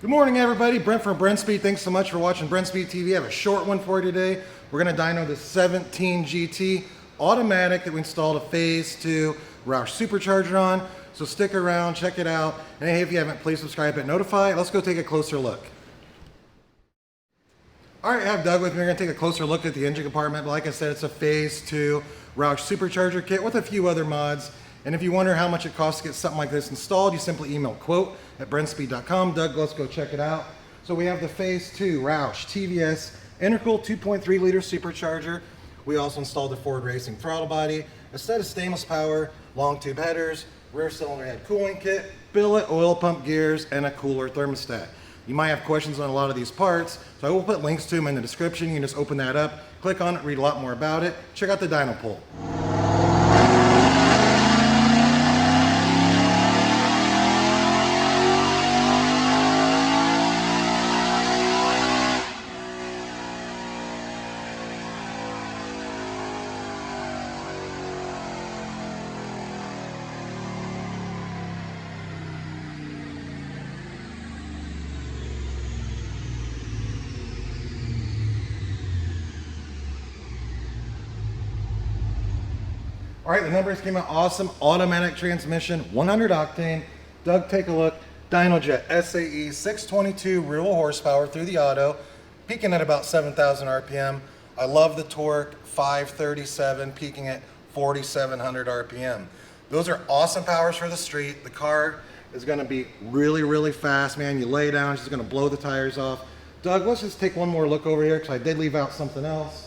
Good morning, everybody. Brent from Brent Speed. Thanks so much for watching Brent Speed TV. I have a short one for you today. We're going to dyno the 17 GT automatic that we installed a phase 2 ROUSH supercharger on. So stick around, check it out. And hey, if you haven't, please subscribe and notify. Let's go take a closer look. All right, I have Doug with me. We're going to take a closer look at the engine compartment. But like I said, it's a phase 2 ROUSH supercharger kit with a few other mods. And if you wonder how much it costs to get something like this installed, you simply email quote@brentspeed.com. Doug, let's go check it out. So we have the phase 2 ROUSH TVS integral 2.3 liter supercharger. We also installed the Ford Racing throttle body, a set of stainless power, long tube headers, rear cylinder head cooling kit, billet, oil pump gears, and a cooler thermostat. You might have questions on a lot of these parts, so I will put links to them in the description. You can just open that up, click on it, read a lot more about it. Check out the dyno pull. All right, the numbers came out awesome. Automatic transmission, 100 octane. Doug, take a look. DynoJet SAE 622 real horsepower through the auto, peaking at about 7,000 RPM. I love the torque, 537, peaking at 4,700 RPM. Those are awesome powers for the street. The car is gonna be really, really fast, man. You lay down, it's just gonna blow the tires off. Doug, let's just take one more look over here because I did leave out something else.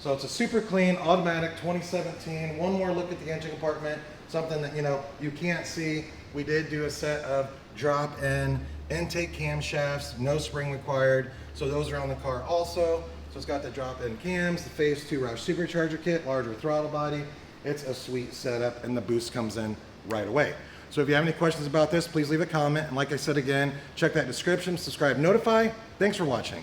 So it's a super clean automatic 2017. One more look at the engine compartment, something that you can't see. We did do a set of drop-in intake camshafts, no spring required. So those are on the car also. So it's got the drop-in cams, the phase 2 ROUSH supercharger kit, larger throttle body. It's a sweet setup and the boost comes in right away. So if you have any questions about this, please leave a comment. And like I said again, check that description, subscribe, notify. Thanks for watching.